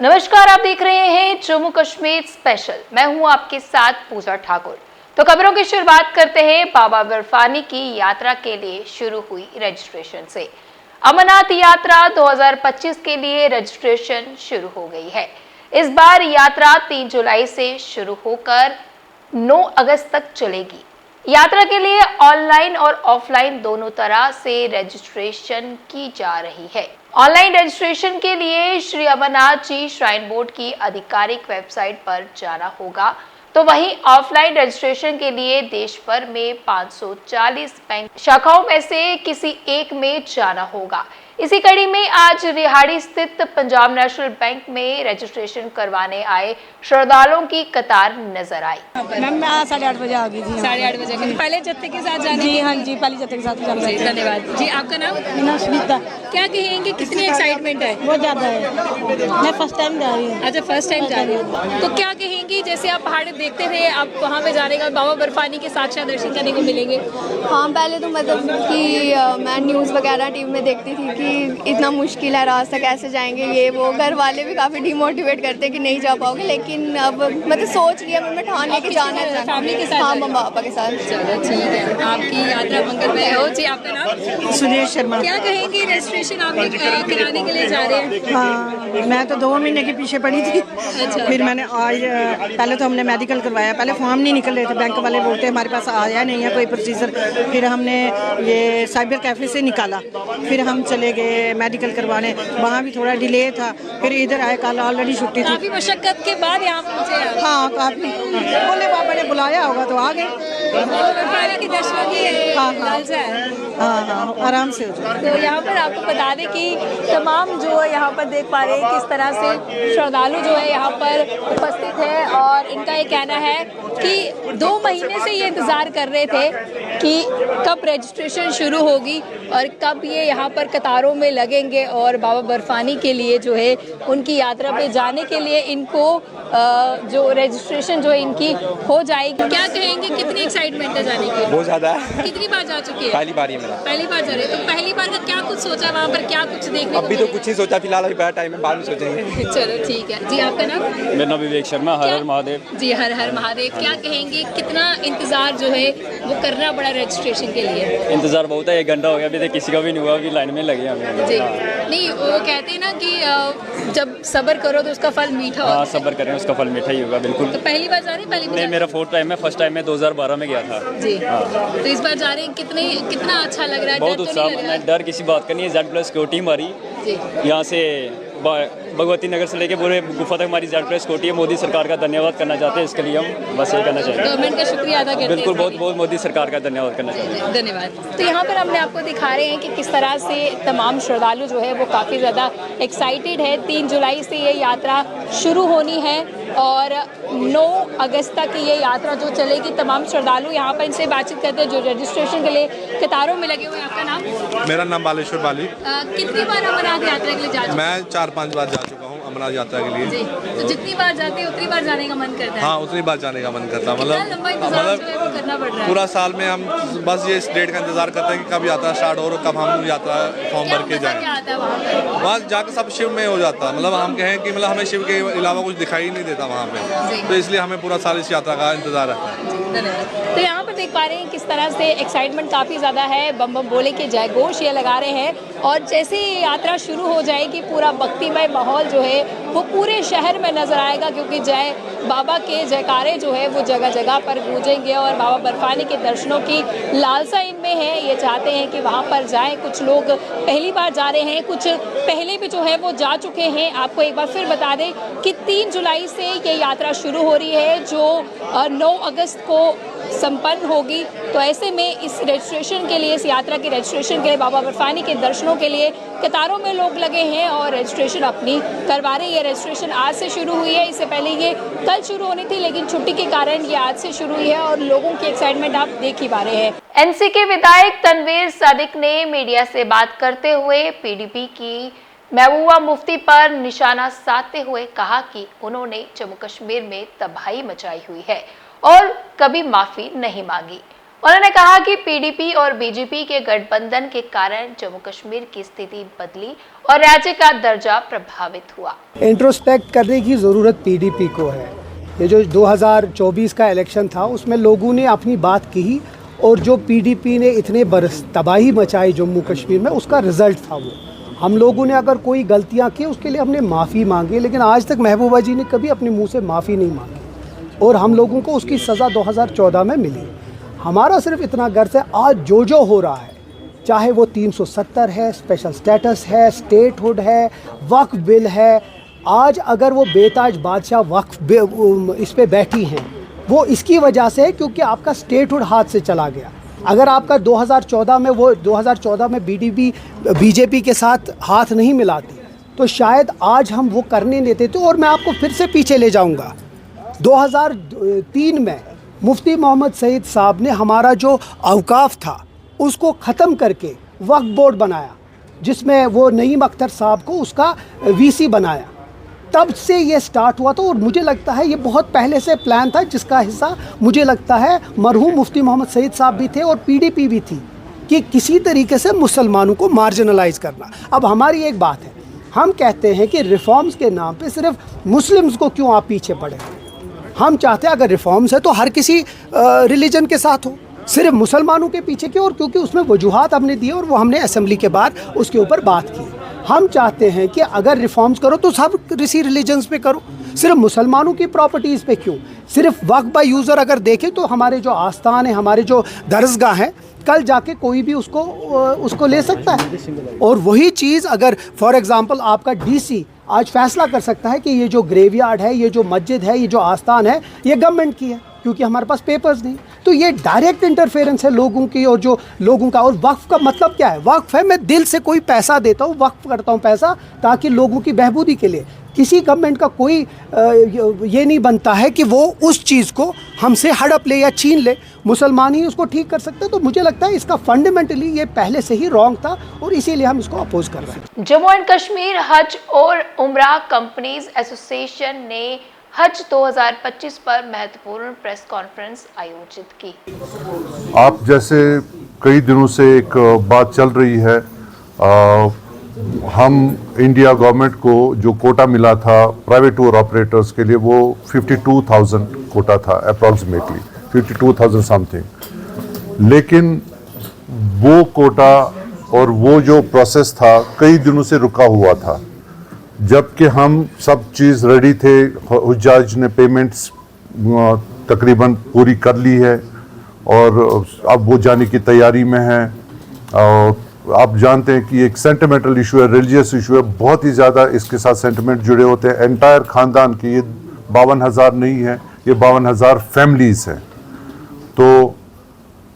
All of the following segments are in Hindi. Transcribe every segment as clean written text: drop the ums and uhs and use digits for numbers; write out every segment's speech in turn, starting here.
नमस्कार, आप देख रहे हैं जम्मू कश्मीर स्पेशल। मैं हूं आपके साथ पूजा ठाकुर। तो खबरों की शुरुआत करते हैं बाबा बर्फानी की यात्रा के लिए शुरू हुई रजिस्ट्रेशन से। अमरनाथ यात्रा 2025 के लिए रजिस्ट्रेशन शुरू हो गई है। इस बार यात्रा 3 जुलाई से शुरू होकर 9 अगस्त तक चलेगी। यात्रा के लिए ऑनलाइन और ऑफलाइन दोनों तरह से रजिस्ट्रेशन की जा रही है। ऑनलाइन रजिस्ट्रेशन के लिए श्री अमरनाथ जी श्राइन बोर्ड की आधिकारिक वेबसाइट पर जाना होगा, तो वहीं ऑफलाइन रजिस्ट्रेशन के लिए देश भर में 540 बैंक शाखाओं में से किसी एक में जाना होगा। इसी कड़ी में आज रिहाड़ी स्थित पंजाब नेशनल बैंक में रजिस्ट्रेशन करवाने आए श्रद्धालुओं की कतार नजर आई। मैम मैं 8:30 बजे आ गई थी। 8:30 बजे के पहले जत्थे के साथ जाने जी हाँ जी, पहले जत्थे के साथ जाना है। धन्यवाद जी। आपका नाम? मीना सुनीता। क्या कहेंगे, कितनी एक्साइटमेंट है? बहुत ज़्यादा है। मैं फर्स्ट टाइम जा रही हूँ। अच्छा, फर्स्ट टाइम जा रही हूँ। तो क्या कहेंगी, जैसे आप पहाड़ देखते थे, आप वहाँ पे जाने का बाबा बर्फानी के साक्षात दर्शन करने को मिलेंगे? हाँ, पहले तो मतलब कि मैं न्यूज़ वगैरह टीवी में देखती थी कि इतना मुश्किल है, रास्ता कैसे जाएंगे, ये वो। घर वाले भी काफ़ी डिमोटिवेट करते हैं कि नहीं जा पाओगे, लेकिन अब मतलब सोच लिया मैं ठान लिया कि जाना है। फैमिली के साथ? हाँ, मम्मा पापा के साथ। चलो ठीक है, आपकी यात्रा मंगलमय हो जी। आपका नाम? सुदेश शर्मा। क्या कहेंगे, रजिस्ट्रेशन आप कराने के लिए जा रहे हैं? हाँ, मैं तो 2 महीने के पीछे पड़ी थी। अच्छा। फिर मैंने आज पहले तो हमने मेडिकल करवाया। पहले फॉर्म नहीं निकल रहे थे, बैंक वाले बोलते हमारे पास आया नहीं है कोई प्रोसीजर। फिर हमने ये साइबर कैफ़े से निकाला। फिर हम चले गए मेडिकल करवाने, वहाँ भी थोड़ा डिले था। फिर इधर आए, कल ऑलरेडी छुट्टी थी। काफी मशक्कत के बाद यहाँ पहुँचे आप? हाँ, काफ़ी बोले बाबा ने बुलाया होगा तो आ गए। बर्फानी के दर्शनों की हाँ, लालसा है। हाँ, आराम से हो जाए। तो यहाँ पर आपको बता दें कि तमाम जो है यहाँ पर देख पा रहे हैं किस तरह से श्रद्धालु जो है यहाँ पर उपस्थित है, और इनका ये कहना है कि 2 महीने से ये इंतज़ार कर रहे थे कि कब रजिस्ट्रेशन शुरू होगी और कब ये यहाँ पर कतारों में लगेंगे और बाबा बर्फानी के लिए जो है उनकी यात्रा पे जाने के लिए इनको जो रजिस्ट्रेशन जो है इनकी हो जाएगी। क्या कहेंगे, कितनी एक्साइटमेंट है जाने की? बहुत ज़्यादा है। कितनी बार जा चुकी है? पहली बार ही है मेरा। पहली बार जा रहे हैं। तो पहली बार का क्या कुछ सोचा वहाँ पर, क्या कुछ देखने अभी को तो कुछ नहीं सोचा, फिलहाल अभी बड़ा टाइम है, बाद में सोचेंगे। चलो ठीक है जी। आपका नाम? मेरा नाम विवेक शर्मा। हर हर महादेव जी। हर हर महादेव। क्या कहेंगे, कितना इंतजार जो है वो करना पड़ा रजिस्ट्रेशन के लिए? इंतजार बहुत है, 1 घंटा हो गया, अभी तक किसी का भी नहीं हुआ, अभी लाइन में लगे हैं जी। हाँ। नहीं, वो कहते हैं ना कि जब सब्र करो तो उसका फल मीठा हाँ, होता है। सब्र करें, उसका फल मीठा ही होगा। बिल्कुल। तो पहली बार जा रहे हैं? पहली बार नहीं, मेरा 4th टाइम है। फर्स्ट टाइम मैं 2012 में गया था जी। हाँ। तो इस बार जा रहे हैं, कितना अच्छा लग रहा है? बहुत डर तो उत्साह, नहीं लग रहा? डर किसी बात का नहीं है। Z+ सिक्योरिटी हमारी जी। यहाँ से भगवती नगर से लेके पूरे गुफा तक हमारी Z+ सिक्योरिटी है। मोदी सरकार का धन्यवाद करना चाहते हैं, इसके लिए हम बस ये करना चाहेंगे। गवर्नमेंट का शुक्रिया अदा करते हैं। बिल्कुल, बहुत बहुत मोदी सरकार का धन्यवाद करना चाहते हैं। धन्यवाद। तो यहाँ पर हमने आपको दिखा रहे हैं कि किस तरह से तमाम श्रद्धालु जो है वो काफ़ी ज़्यादा एक्साइटेड है। 3 जुलाई से ये यात्रा शुरू होनी है और 9 अगस्त तक ये यात्रा जो चलेगी। तमाम श्रद्धालु यहाँ पर इनसे बातचीत करते हैं जो रजिस्ट्रेशन के लिए कतारों में लगे हुए हैं। आपका नाम? मेरा नाम बालेश्वर बाली। कितनी बार अमरनाथ यात्रा के लिए जा चुके हैं? मैं 4-5 बार जा चुका हूँ अमरनाथ यात्रा के लिए। जी। तो जितनी बार जाते हैं उतनी बार जाने का मन करता है? हाँ, उतनी बार जाने का मन करता है। कितना लंबा इंतजार जो है वो करना पड़ रहा है? पूरा साल में हम बस ये इस डेट का इंतजार करते हैं कि कब यात्रा स्टार्ट हो और कब हम यात्रा फॉर्म भर के जाएं। क्या आता है वहाँ पर? वहाँ जाकर सब शिव में हो जाता है। मतलब हम कहें कि मतलब हमें शिव के अलावा कुछ दिखाई नहीं देता वहाँ पे, तो इसलिए हमें पूरा साल इस यात्रा का इंतजार रहता है। तो यहाँ पर देख पा रहे हैं किस तरह से एक्साइटमेंट काफ़ी ज़्यादा है। बम बम बोले के जय घोष ये लगा रहे हैं, और जैसे ही यात्रा शुरू हो जाएगी पूरा भक्तिमय माहौल जो है वो पूरे शहर में नजर आएगा, क्योंकि जय बाबा के जयकारे जो है वो जगह जगह पर गूंजेंगे और बाबा बर्फानी के दर्शनों की लालसा इनमें है। ये चाहते हैं कि वहाँ पर जाएं। कुछ लोग पहली बार जा रहे हैं, कुछ पहले भी जो है वो जा चुके हैं। आपको एक बार फिर बता दें कि 3 जुलाई से ये यात्रा शुरू हो रही है जो 9 अगस्त को संपन्न होगी। तो ऐसे में इस रजिस्ट्रेशन के लिए, इस यात्रा के रजिस्ट्रेशन के लिए, बाबा बर्फानी के दर्शनों के लिए कतारों में लोग लगे हैं और रजिस्ट्रेशन अपनी करवा रहे हैं। ये रजिस्ट्रेशन आज से शुरू हुई है। इससे पहले ये कल शुरू होनी थी, लेकिन छुट्टी के कारण ये आज से शुरू हुई है और लोगों की एक्साइटमेंट आप देख ही पा रहे हैं। एनसी के विधायक तनवीर सादिक ने मीडिया से बात करते हुए पीडीपी की महबूबा मुफ्ती पर निशाना साधते हुए कहा कि उन्होंने जम्मू कश्मीर में तबाही मचाई हुई है और कभी माफी नहीं मांगी। उन्होंने कहा कि पीडीपी और बीजेपी के गठबंधन के कारण जम्मू कश्मीर की स्थिति बदली और राज्य का दर्जा प्रभावित हुआ। इंट्रोस्पेक्ट करने की ज़रूरत पीडीपी को है। ये जो 2024 का इलेक्शन था उसमें लोगों ने अपनी बात कही और जो पीडीपी ने इतने बरस तबाही मचाई जम्मू कश्मीर में, उसका रिज़ल्ट था वो। हम लोगों ने अगर कोई गलतियां की उसके लिए हमने माफ़ी मांगी, लेकिन आज तक महबूबा जी ने कभी अपने मुंह से माफ़ी नहीं मांगी और हम लोगों को उसकी सज़ा 2014 में मिली। हमारा सिर्फ इतना गर्ज है, आज जो हो रहा है, चाहे वो 370 है, स्पेशल स्टेटस है, स्टेटहुड है, वक्फ बिल है, आज अगर वो बेताज बादशाह वक्फ इस पे बैठी हैं वो इसकी वजह से है क्योंकि आपका स्टेटहुड हाथ से चला गया। अगर आपका 2014 में बीजेपी के साथ हाथ नहीं मिलाती तो शायद आज हम वो करने नहीं देते। और मैं आपको फिर से पीछे ले जाऊंगा, 2003 में मुफ्ती मोहम्मद सईद साहब ने हमारा जो औकाफ था उसको ख़त्म करके वक्फ बोर्ड बनाया, जिसमें वो नईम अख्तर साहब को उसका वीसी बनाया। तब से ये स्टार्ट हुआ था और मुझे लगता है ये बहुत पहले से प्लान था, जिसका हिस्सा मुझे लगता है मरहूम मुफ्ती मोहम्मद सईद साहब भी थे और पीडीपी भी थी, कि किसी तरीके से मुसलमानों को मार्जिनलाइज करना। अब हमारी एक बात है, हम कहते हैं कि रिफॉर्म्स के नाम पे सिर्फ मुस्लिम्स को क्यों आप पीछे पड़े। हम चाहते हैं अगर रिफॉर्म्स है तो हर किसी रिलीजन के साथ हो, सिर्फ मुसलमानों के पीछे क्यों। और क्योंकि उसमें वजूहात हमने दिए और वो हमने असेंबली के बाद उसके ऊपर बात की। हम चाहते हैं कि अगर रिफॉर्म्स करो तो सब किसी रिलीजन्स पे करो, सिर्फ मुसलमानों की प्रॉपर्टीज़ पे क्यों। सिर्फ वक्फ बाय यूज़र अगर देखें तो हमारे जो आस्थान है, हमारे जो दरसगाह हैं, कल जाके कोई भी उसको ले सकता है। और वही चीज़ अगर फॉर एग्ज़ाम्पल आपका डीसी आज फैसला कर सकता है कि ये जो ग्रेवयार्ड है, ये जो मस्जिद है, ये जो आस्थान है, ये गवर्नमेंट की है, क्योंकि हमारे पास पेपर्स नहीं। तो ये डायरेक्ट इंटरफेरेंस है लोगों की और जो लोगों का। और वक्फ का मतलब क्या है? वक्फ है मैं दिल से कोई पैसा देता हूँ, वक्फ करता हूँ पैसा ताकि लोगों की बहबूदी के लिए। किसी गवर्नमेंट का कोई ये नहीं बनता है कि वो उस चीज़ को हमसे हड़प ले या छीन ले, मुसलमान ही उसको ठीक कर सकते हैं। तो मुझे लगता है इसका फंडामेंटली ये पहले से ही रॉन्ग था और इसीलिए हम इसको अपोज कर रहे हैं। जम्मू एंड कश्मीर हज और उम्रा कंपनीज एसोसिएशन ने हज 2025 पर महत्वपूर्ण प्रेस कॉन्फ्रेंस आयोजित की। आप जैसे कई दिनों से एक बात चल रही है, हम इंडिया गवर्नमेंट को जो कोटा मिला था प्राइवेट टूर ऑपरेटर्स के लिए, वो 52,000 कोटा था अप्रॉक्सीमेटली, 52,000 समथिंग। लेकिन वो कोटा और वो जो प्रोसेस था कई दिनों से रुका हुआ था, जबकि हम सब चीज़ रेडी थे। हुज्जाज ने पेमेंट्स तकरीबन पूरी कर ली है और अब वो जाने की तैयारी में है। और आप जानते हैं कि एक सेंटिमेंटल इशू है, रिलीजियस इशू है, बहुत ही ज़्यादा इसके साथ सेंटिमेंट जुड़े होते हैं। एंटायर ख़ानदान की, ये 52,000 नहीं है, ये 52,000 फैमिलीज़ हैं। तो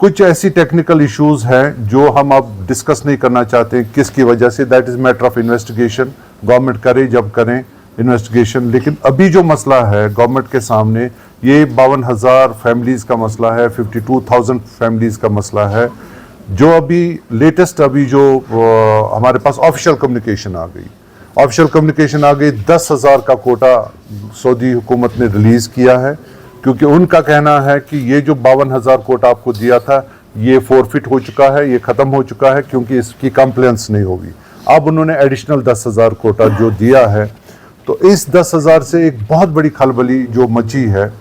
कुछ ऐसी टेक्निकल इश्यूज़ हैं जो हम अब डिस्कस नहीं करना चाहते हैं किसकी वजह से। That is matter of investigation, government करे जब करें इन्वेस्टिगेशन। लेकिन अभी जो मसला है गवर्नमेंट के सामने, ये 52,000 फैमिलीज़ का मसला है, 52,000 फैमिलीज़ का मसला है। जो अभी लेटेस्ट जो हमारे पास ऑफिशियल कम्युनिकेशन आ गई, ऑफिशियल कम्युनिकेशन आ गई, 10,000 का कोटा सऊदी हुकूमत ने रिलीज़ किया है, क्योंकि उनका कहना है कि ये जो 52,000 कोटा आपको दिया था ये फोरफिट हो चुका है, ये ख़त्म हो चुका है, क्योंकि इसकी कंप्लेंट्स नहीं होगी। अब उन्होंने एडिशनल 10,000 कोटा जो दिया है, तो इस 10,000 से एक बहुत बड़ी खलबली जो मची है,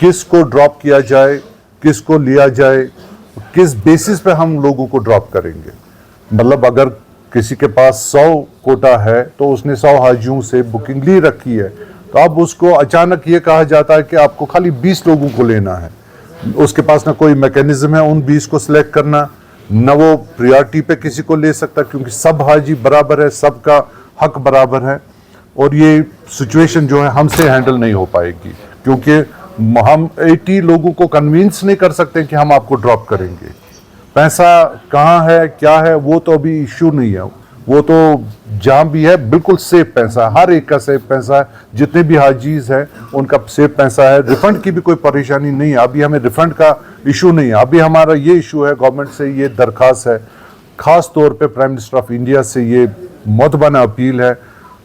किसको ड्रॉप किया जाए, किसको लिया जाए, किस बेसिस पे हम लोगों को ड्रॉप करेंगे। मतलब अगर किसी के पास 100 कोटा है तो उसने 100 हाजियों से बुकिंग ली रखी है, तो अब उसको अचानक ये कहा जाता है कि आपको खाली 20 लोगों को लेना है। उसके पास ना कोई मैकेनिज्म है उन 20 को सिलेक्ट करना, न वो प्रायोरिटी पे किसी को ले सकता, क्योंकि सब हाजी बराबर है, सबका हक बराबर है। और ये सिचुएशन जो है हमसे हैंडल नहीं हो पाएगी, क्योंकि हम 80 लोगों को कन्विंस नहीं कर सकते कि हम आपको ड्रॉप करेंगे। पैसा कहाँ है, क्या है, वो तो अभी इश्यू नहीं है। वो तो जहाँ भी है बिल्कुल सेफ पैसा, हर एक का सेफ पैसा है, जितने भी हाजीज हैं उनका सेफ पैसा है। रिफंड की भी कोई परेशानी नहीं है, अभी हमें रिफंड का इशू नहीं है। अभी हमारा ये इशू है, गवर्नमेंट से ये दरख्वास्त है, ख़ास तौर पे प्राइम मिनिस्टर ऑफ इंडिया से ये मुतबाना अपील है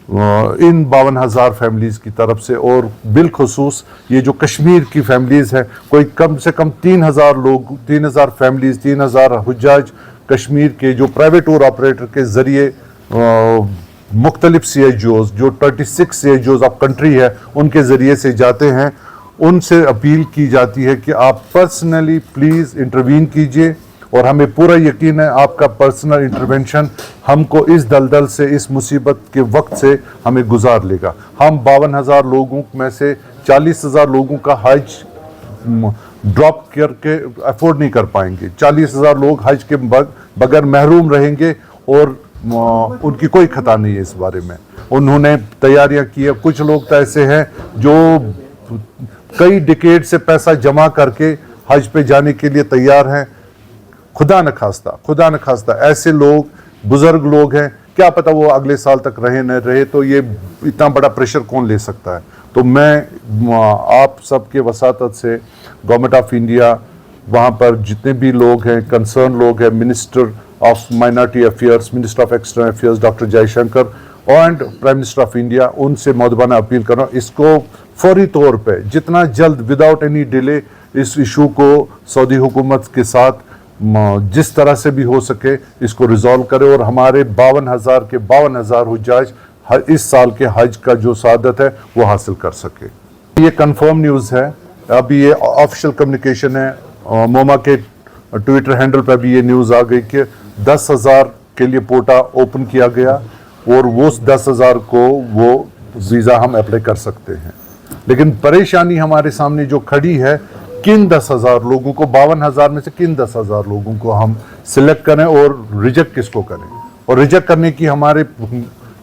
इन 52,000 फैमिलीज़ की तरफ से, और बिलखुसूस ये जो कश्मीर की फैमिलीज़ है, कोई कम से कम 3,000 लोग, 3,000 फैमिलीज़, 3,000 हुज्जाज कश्मीर के जो प्राइवेट टूर ऑपरेटर के ज़रिए मुख्तलिफ CHOs, जो 36 CHOs ऑफ कंट्री है, उनके ज़रिए से जाते हैं। उनसे अपील की जाती है कि आप पर्सनली प्लीज़ इंटरवीन कीजिए, और हमें पूरा यकीन है आपका पर्सनल इंटरवेंशन हमको इस दलदल से, इस मुसीबत के वक्त से हमें गुजार लेगा। हम 52,000 लोगों में से 40,000 लोगों का हज ड्रॉप करके अफोर्ड नहीं कर पाएंगे। 40,000 लोग हज के बगैर महरूम रहेंगे, और उनकी कोई खता नहीं है इस बारे में। उन्होंने तैयारियां की है। कुछ लोग तो ऐसे हैं जो कई डिकेड से पैसा जमा करके हज पे जाने के लिए तैयार हैं। खुदा न खास्ता ऐसे लोग, बुजुर्ग लोग हैं, क्या पता वो अगले साल तक रहे न रहे, तो ये इतना बड़ा प्रेशर कौन ले सकता है। तो मैं आप सबके वसातत से गवर्नमेंट ऑफ इंडिया, वहाँ पर जितने भी लोग हैं, कंसर्न लोग हैं, minister of minority affairs, minister of external affairs doctor Jaishankar and prime minister of India, उनसे मौदबाना अपील कर रहा हूँ, इसको फौरी तौर पे जितना जल्द विदाउट एनी डिले इस इशू को सऊदी हुकूमत के साथ जिस तरह से भी हो सके इसको रिजॉल्व करे, और हमारे 52,000 के 52,000 हुज्जाज इस साल के हज का जो सादत है वो हासिल कर सके। ये कंफर्म न्यूज़ है, अभी ये ऑफिशियल कम्युनिकेशन है। मोमा के ट्विटर हैंडल पर भी ये न्यूज़ आ गई कि 10,000 के लिए पोटा ओपन किया गया, और वो 10,000 को वो वीज़ा हम अप्लाई कर सकते हैं। लेकिन परेशानी हमारे सामने जो खड़ी है, किन 10,000 लोगों को, 52,000 में से किन 10,000 लोगों को हम सिलेक्ट करें, और रिजेक्ट किसको करें। और रिजेक्ट करने की हमारे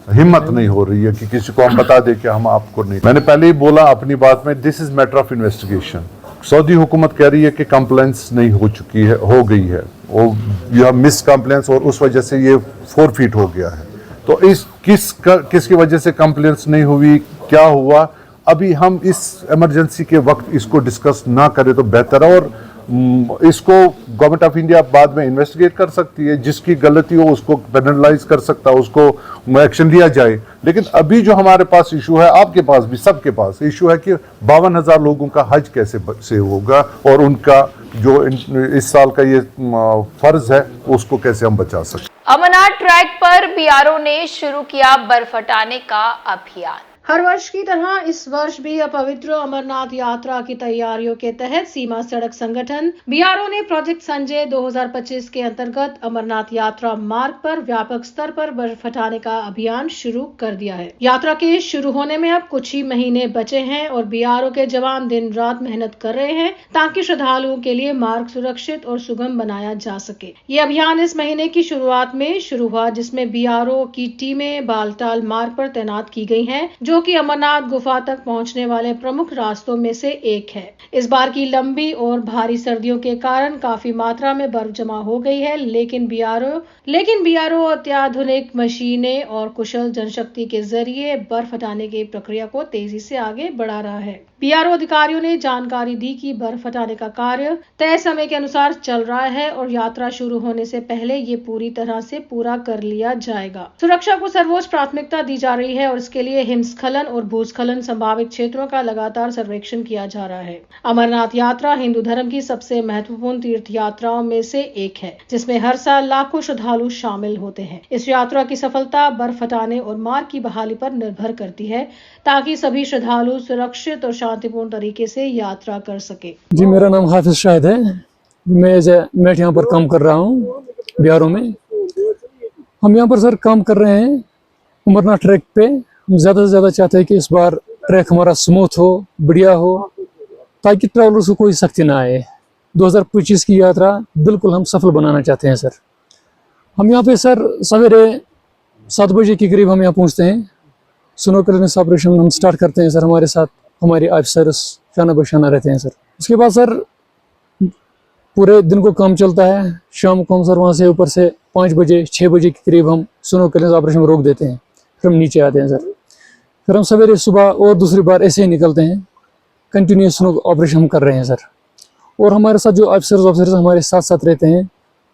हिम्मत नहीं हो रही है कि किसी को हम बता दें कि हम आपको नहीं। मैंने पहले ही बोला अपनी बात में, this is matter of investigation. Saudi हुकूमत कह रही है कि कंप्लेंट्स नहीं हो चुकी है, हो गई है, और यह मिस कंप्लेंट्स, और उस वजह से ये फोरफीट हो गया है। तो इस किसकी वजह से कंप्लेंट्स नहीं हुई, क्या हुआ, अभी हम इस इमरजेंसी के वक्त इसको डिस्कस ना करें तो बेहतर है। और इसको गवर्नमेंट ऑफ इंडिया बाद में इन्वेस्टिगेट कर सकती है, जिसकी गलती हो उसको पेनलाइज कर सकता है, उसको एक्शन लिया जाए। लेकिन अभी जो हमारे पास इशू है, आपके पास भी, सबके पास इशू है कि 52,000 लोगों का हज कैसे से होगा, और उनका जो इस साल का ये फर्ज है उसको कैसे हम बचा सकते। अमरनाथ ट्रैक पर BRO ने शुरू किया बर्फ हटाने का अभियान। हर वर्ष की तरह इस वर्ष भी पवित्र अमरनाथ यात्रा की तैयारियों के तहत सीमा सड़क संगठन BRO ने प्रोजेक्ट संजय 2025 के अंतर्गत अमरनाथ यात्रा मार्ग पर व्यापक स्तर पर बर्फ हटाने का अभियान शुरू कर दिया है। यात्रा के शुरू होने में अब कुछ ही महीने बचे हैं, और BRO के जवान दिन रात मेहनत कर रहे हैं ताकि श्रद्धालुओं के लिए मार्ग सुरक्षित और सुगम बनाया जा सके। ये अभियान इस महीने की शुरुआत में शुरू हुआ, जिसमें BRO की टीमें बालटाल मार्ग पर तैनात की गई हैं, जो कि अमरनाथ गुफा तक पहुंचने वाले प्रमुख रास्तों में से एक है। इस बार की लंबी और भारी सर्दियों के कारण काफी मात्रा में बर्फ जमा हो गई है, लेकिन BRO अत्याधुनिक मशीनें और कुशल जनशक्ति के जरिए बर्फ हटाने की प्रक्रिया को तेजी से आगे बढ़ा रहा है। BRO अधिकारियों ने जानकारी दी कि बर्फ हटाने का कार्य तय समय के अनुसार चल रहा है, और यात्रा शुरू होने से पहले ये पूरी तरह से पूरा कर लिया जाएगा। सुरक्षा को सर्वोच्च प्राथमिकता दी जा रही है, और इसके लिए हिमस्खलन और भूस्खलन संभावित क्षेत्रों का लगातार सर्वेक्षण किया जा रहा है। अमरनाथ यात्रा हिंदू धर्म की सबसे महत्वपूर्ण तीर्थ यात्राओं में से एक है, जिसमें हर साल लाखों श्रद्धालु शामिल होते हैं। इस यात्रा की सफलता बर्फ हटाने और मार्ग की बहाली पर निर्भर करती है, ताकि सभी श्रद्धालु सुरक्षित और शांतिपूर्ण तरीके से यात्रा कर सके। जी, मेरा नाम हाफिज शाहिद है। मैं यहाँ पर काम कर रहा हूँ BRO में। हम यहाँ पर सर काम कर रहे हैं अमरनाथ ट्रैक पे। हम ज़्यादा से ज़्यादा चाहते हैं कि इस बार ट्रैक हमारा स्मूथ हो, बढ़िया हो, ताकि ट्रैवलर्स को कोई सख्ती ना आए। 2025 की यात्रा बिल्कुल हम सफल बनाना चाहते हैं सर। हम यहाँ पे सर सवेरे 7 बजे के करीब हम यहाँ पहुँचते हैं। स्नो क्लियरेंस ऑपरेशन हम स्टार्ट करते हैं सर। हमारे साथ हमारे ऑफिसर्स शाना बशाना रहते हैं सर। उसके बाद सर पूरे दिन को काम चलता है। शाम को हम सर वहाँ से ऊपर से 5 बजे 6 बजे के करीब हम स्नो क्लियरेंस ऑपरेशन रोक देते हैं, फिर हम नीचे आते हैं सर। फिर हम सवेरे सुबह और दूसरी बार ऐसे ही निकलते हैं। कंटिन्यूस स्नो ऑपरेशन हम कर रहे हैं सर। और हमारे साथ जो ऑफिसर्स हमारे साथ साथ रहते हैं।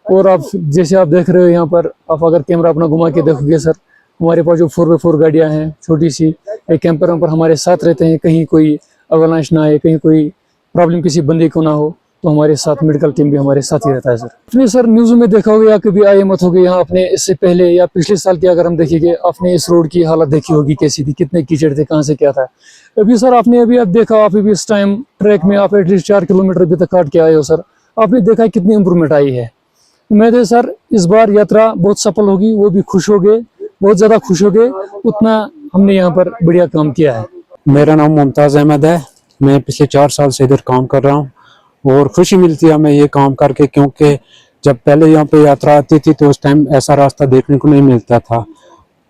और आप जैसे आप देख रहे हो यहाँ पर, आप अगर कैमरा अपना घुमा के देखोगे सर, हमारे पास जो 4x4 गाड़ियाँ हैं छोटी सी, एक कैंपर वैम्पर हमारे साथ रहते हैं, कहीं कोई अवलांच ना आए, कहीं कोई प्रॉब्लम किसी बंदे को ना हो, तो हमारे साथ मेडिकल टीम भी हमारे साथ ही रहता है सर। आपने सर न्यूज़ में देखा होगा या कभी आए मत होगी यहाँ, आपने इससे पहले या पिछले साल की अगर हम देखेंगे, आपने इस रोड की हालत देखी होगी कैसी थी, कितने कीचड़ थे, कहाँ से क्या था। अभी सर आपने अभी आप देखा, आप अभी इस टाइम ट्रैक में आप एटलीस्ट 4 किलोमीटर अभी तक काट के आए हो सर, आपने देखा कितनी इम्प्रूवमेंट आई है। उम्मीद है सर इस बार यात्रा बहुत सफल होगी, वो भी खुश हो गए, बहुत ज़्यादा खुश हो गए, उतना हमने यहाँ पर बढ़िया काम किया है। मेरा नाम मुमताज़ अहमद है, मैं पिछले 4 साल से इधर काम कर रहा हूँ और खुशी मिलती है हमें ये काम करके, क्योंकि जब पहले यहाँ पे यात्रा आती थी तो उस टाइम ऐसा रास्ता देखने को नहीं मिलता था,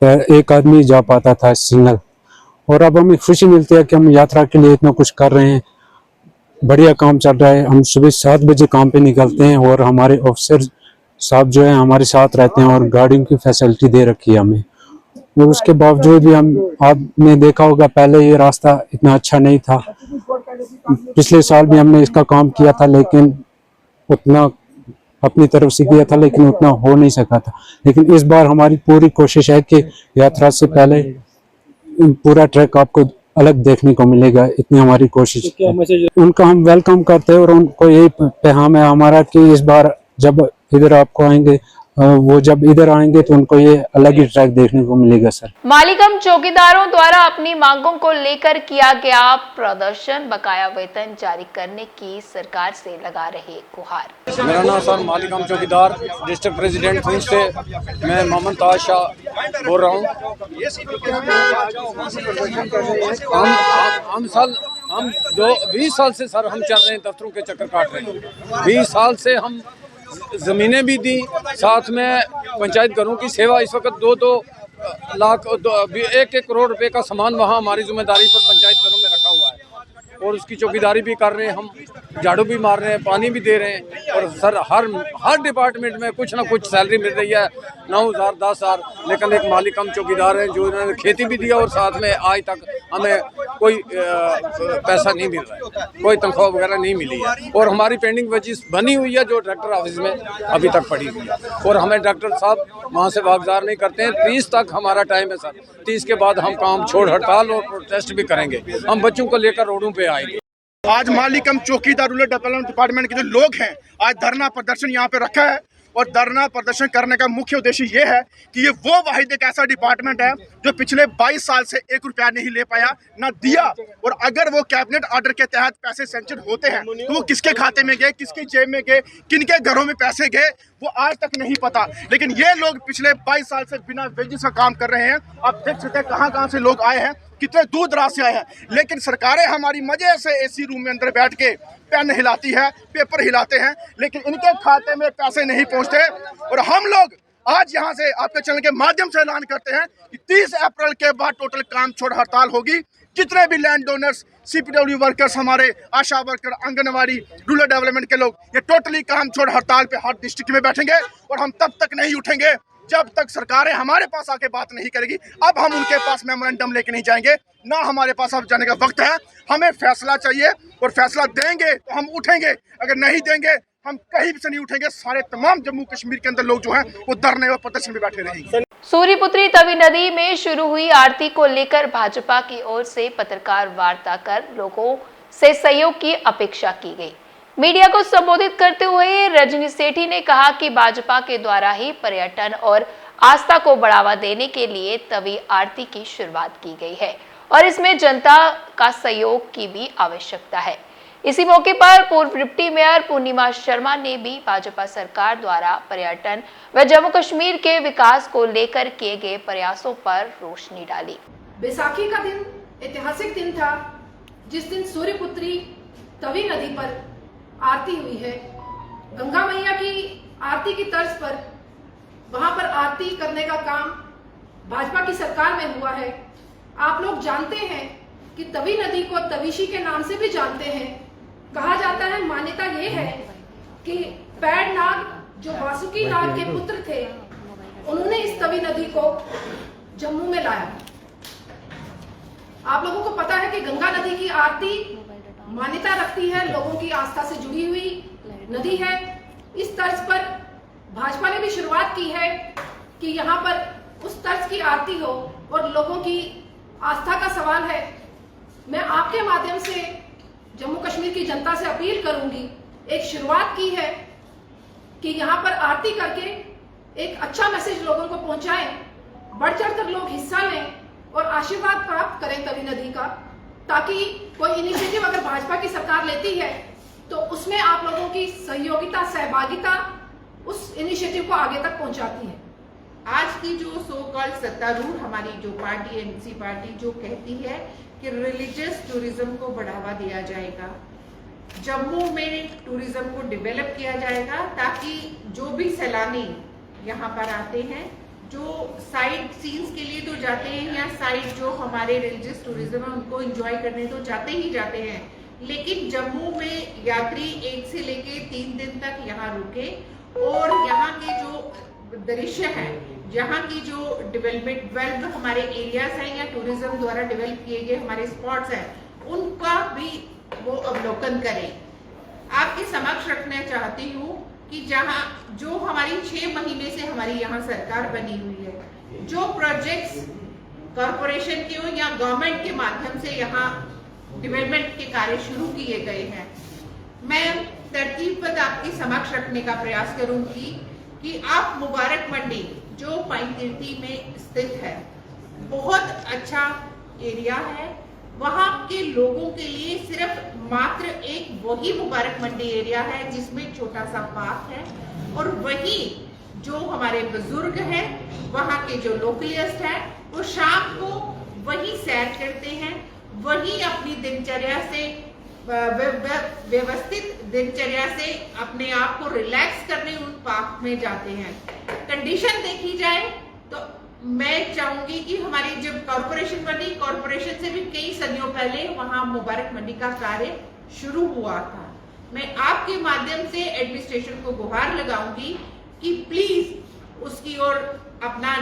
एक आदमी जा पाता था सिंगल, और अब हमें खुशी मिलती है कि हम यात्रा के लिए इतना कुछ कर रहे हैं, बढ़िया काम चल रहा है। हम सुबह 7 बजे काम पे निकलते हैं और हमारे ऑफिसर साहब जो है हमारे साथ रहते हैं और गाड़ियों की फैसिलिटी दे रखी है हमें, और उसके बावजूद भी आपने देखा होगा पहले ये रास्ता इतना अच्छा नहीं था। पिछले साल भी हमने इसका काम किया था, लेकिन उतना अपनी तरफ से किया था, लेकिन उतना हो नहीं सका था। लेकिन इस बार हमारी पूरी कोशिश है कि यात्रा से पहले पूरा ट्रैक आपको अलग देखने को मिलेगा, इतनी हमारी कोशिश है। उनका हम वेलकम करते हैं और उनको यही पैगाम है हमारा कि इस बार जब इधर आपको आएंगे, वो जब इधर आएंगे तो उनको ये अलग ही ट्रैक देखने को मिलेगा सर। मालिकम चौकीदारों द्वारा अपनी मांगों को लेकर किया गया प्रदर्शन, बकाया वेतन जारी करने की सरकार से लगा रहे गुहार। मेरा नाम सर मालिकम चौकीदार डिस्ट्रिक्ट प्रेसिडेंट पुंछ से मैं मोहम्मद ताज शाह बोल रहा हूँ। हम 20 साल से सर हम चल रहे हैं, दफ्तरों के चक्कर काट रहे हैं। 20 साल से हम ज़मीनें भी दी, साथ में पंचायत घरों की सेवा। इस वक्त 2-2 लाख 1-1 करोड़ रुपए का सामान वहाँ हमारी जिम्मेदारी पर पंचायत घरों में रखा हुआ है और उसकी चौकीदारी भी कर रहे हैं हम, झाड़ू भी मार रहे हैं, पानी भी दे रहे हैं। और सर हर डिपार्टमेंट में कुछ ना कुछ सैलरी मिल रही है, 9,000 10,000। लेकिन एक मालिकम चौकीदार हैं जो इन्होंने खेती भी दिया और साथ में आज तक हमें कोई पैसा नहीं मिल रहा है, कोई तनख्वाह वगैरह नहीं मिली है। और हमारी पेंडिंग वजीज बनी हुई है जो डायरेक्टर ऑफिस में अभी तक पड़ी हुई है और हमें डॉक्टर साहब वहाँ से वागजार नहीं करते हैं। 30 तक हमारा टाइम है सर, 30 के बाद हम काम छोड़ हड़ताल और प्रोटेस्ट भी करेंगे। हम बच्चों को लेकर रोडों पे आएंगे। आज मालिकम चौकीदार रूरल डेवलपमेंट डिपार्टमेंट के जो लोग हैं, आज धरना प्रदर्शन यहाँ पे रखा है और धरना प्रदर्शन करने का मुख्य उद्देश्य ये है कि ये वो वाहिद एक ऐसा डिपार्टमेंट है जो पिछले 22 साल से 1 रुपया नहीं ले पाया, ना दिया। और अगर वो कैबिनेट ऑर्डर के तहत पैसे सेंक्शन होते हैं तो वो किसके खाते में गए, किसके जेब में गए, किनके घरों में पैसे गए, वो आज तक नहीं पता। लेकिन ये लोग पिछले 22 साल से बिना वेजेस का काम कर रहे हैं। आप देख सकते हैं कहाँ से लोग आए हैं, कितने दूर दराज से आए हैं। लेकिन सरकारें हमारी मजे से एसी रूम में अंदर बैठ के पेन हिलाती है, पेपर हिलाते हैं, लेकिन इनके खाते में पैसे नहीं पहुंचते। और हम लोग आज यहाँ से आपके चैनल के माध्यम से ऐलान करते हैं कि 30 अप्रैल के बाद टोटल काम छोड़ हड़ताल होगी। जितने भी लैंड डोनर्स, CPW वर्कर्स, हमारे आशा वर्कर, आंगनवाड़ी, रूरल डेवलपमेंट के लोग, ये टोटली काम छोड़ हड़ताल पे हर डिस्ट्रिक्ट में बैठेंगे और हम तब तक नहीं उठेंगे जब तक सरकारें हमारे पास आके बात नहीं करेगी। अब हम उनके पास मेमोरेंडम लेके नहीं जाएंगे, ना हमारे पास अब जाने का वक्त है। हमें फैसला चाहिए और फैसला देंगे तो हम उठेंगे, अगर नहीं देंगे हम कहीं भी से नहीं उठेंगे। सारे तमाम जम्मू कश्मीर के अंदर लोग जो हैं वो धरने और प्रदर्शन में बैठे रहेंगे। सूर्यपुत्री तवी नदी में शुरू हुई आरती को लेकर भाजपा की ओर से पत्रकार वार्ता कर लोगों से सहयोग की अपेक्षा की गई। मीडिया को संबोधित करते हुए रजनी सेठी ने कहा कि भाजपा के द्वारा ही पर्यटन और आस्था को बढ़ावा देने के लिए तवी आरती की शुरुआत की गई है और इसमें जनता का सहयोग की भी आवश्यकता है। इसी मौके पर पूर्व डिप्टी मेयर पूर्णिमा शर्मा ने भी भाजपा सरकार द्वारा पर्यटन व जम्मू कश्मीर के विकास को लेकर किए गए प्रयासों पर रोशनी डाली। बैसाखी का दिन ऐतिहासिक दिन था, जिस दिन सूर्यपुत्री तवी नदी पर आरती हुई है। गंगा मैया की आरती की तर्ज पर वहां पर आरती करने का काम भाजपा की सरकार में हुआ है। आप लोग जानते हैं कि तवी नदी को तविशी के नाम से भी जानते हैं। कहा जाता है, मान्यता ये है कि पैड नाग जो वासुकी नाग के पुत्र थे, उन्होंने इस तवी नदी को जम्मू में लाया। आप लोगों को पता है कि गंगा नदी की आरती मान्यता रखती है, लोगों की आस्था से जुड़ी हुई नदी है। इस तर्ज पर भाजपा ने भी शुरुआत की है कि यहाँ पर उस तर्ज की आरती हो और लोगों की आस्था का सवाल है। मैं आपके माध्यम से जम्मू कश्मीर की जनता से अपील करूंगी, एक शुरुआत की है कि यहाँ पर आरती करके एक अच्छा मैसेज लोगों को पहुंचाएं, बढ़ चढ़कर लोग हिस्सा लें और आशीर्वाद प्राप्त करें तवी नदी का, ताकि कोई इनिशिएटिव अगर भाजपा की सरकार लेती है तो उसमें आप लोगों की सहयोगिता, सहभागिता उस इनिशिएटिव को आगे तक पहुंचाती है। आज की जो सो कॉल्ड सत्तारूढ़ हमारी जो पार्टी एनसी पार्टी जो कहती है कि रिलीजियस टूरिज्म को बढ़ावा दिया जाएगा, जम्मू में टूरिज्म को डेवलप किया जाएगा, ताकि जो भी सैलानी यहाँ पर आते हैं, जो साइड सीन्स के लिए तो जाते हैं या साइड जो हमारे रिलीजियस टूरिज्म है उनको एंजॉय करने तो जाते ही जाते हैं, लेकिन जम्मू में यात्री 1 से लेके 3 दिन तक यहाँ रुके और यहाँ के जो दृश्य है, यहाँ की जो डेवलप हमारे एरियाज हैं या टूरिज्म द्वारा डेवलप किए गए हमारे स्पॉट्स हैं, उनका भी वो अवलोकन करें। आपके समक्ष रखना चाहती हूँ कि जहाँ जो हमारी 6 महीने से हमारी यहाँ सरकार बनी हुई है, जो प्रोजेक्ट्स कॉरपोरेशन के हो या गवर्नमेंट के माध्यम से यहाँ डेवलपमेंट के कार्य शुरू किए गए हैं, मैं तरतीबबद्ध आपके समक्ष रखने का प्रयास करूंगी कि आप मुबारक मंडी जो पाइनतीर्थी में स्थित है, बहुत अच्छा एरिया है, वहां के लोगों के लिए सिर्फ मात्र एक वही मुबारक मंडी एरिया है जिसमें छोटा सा पार्क है, और वही जो हमारे बुजुर्ग हैं, वहां के जो लोकलिस्ट हैं, वो शाम को वही सैर करते हैं, वही अपनी दिनचर्या से व्यवस्थित दिनचर्या से अपने आप को रिलैक्स करने उन पार्क में जाते हैं। कंडीशन देखी जाए तो मैं चाहूंगी कि हमारी जब कॉरपोरेशन बनी, कॉरपोरेशन से भी कई सदियों पहले वहां मुबारक मंडी का कार्य शुरू हुआ था। मैं आपके माध्यम से एडमिनिस्ट्रेशन को गुहार लगाऊंगी कि प्लीज उसकी ओर अपना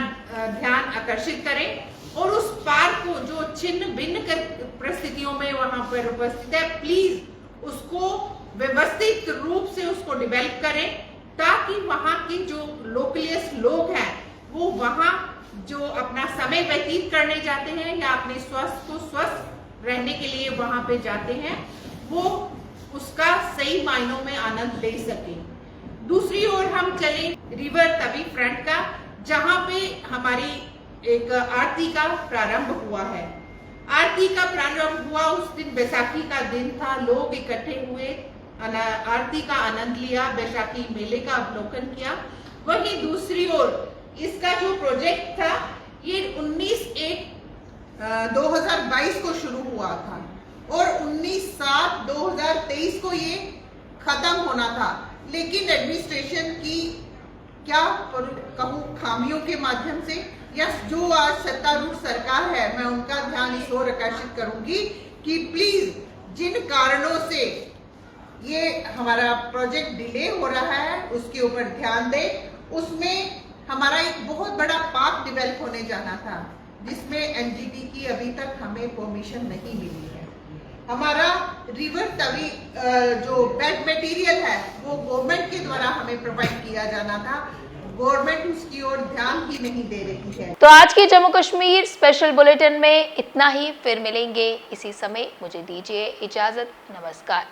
ध्यान आकर्षित करें और उस पार्क को जो छिन्न भिन्न परिस्थितियों में वहां पर उपस्थित है, प्लीज उसको व्यवस्थित रूप से उसको डेवलप करें, ताकि वहां के जो लोकलिस्ट लोग हैं वो वहां जो अपना समय व्यतीत करने जाते हैं या अपने स्वास्थ्य को स्वस्थ रहने के लिए वहां पे जाते हैं, वो उसका सही मायनों में आनंद ले सके। दूसरी ओर हम चले रिवर तवी फ्रंट का, जहां पे हमारी एक आरती का प्रारंभ हुआ है। आरती का प्रारंभ हुआ उस दिन बैसाखी का दिन था, लोग इकट्ठे हुए, आरती का आनंद लिया, बैसाखी मेले का अवलोकन किया। वहीं दूसरी ओर इसका जो प्रोजेक्ट था ये 19/1/2022 को शुरू हुआ था और 19/7/2023 को ये खत्म होना था, लेकिन एडमिनिस्ट्रेशन की क्या कहूँ खामियों के माध्यम से या जो आज सत्तारूढ़ सरकार है, मैं उनका ध्यान इस ओर आकर्षित करूंगी कि प्लीज जिन कारणों से ये हमारा प्रोजेक्ट डिले हो रहा है उसके ऊपर ध्यान दें। उसमें हमारा एक बहुत बड़ा पार्क डेवलप होने जाना था, जिसमें एनजीटी की अभी तक हमें परमिशन नहीं मिली है। हमारा रिवर तवी जो बेड मटेरियल है वो गवर्नमेंट के द्वारा हमें प्रोवाइड किया जाना था, गवर्नमेंट उसकी ओर ध्यान ही नहीं दे रही है। तो आज की जम्मू कश्मीर स्पेशल बुलेटिन में इतना ही, फिर मिलेंगे इसी समय। मुझे दीजिए इजाजत, नमस्कार।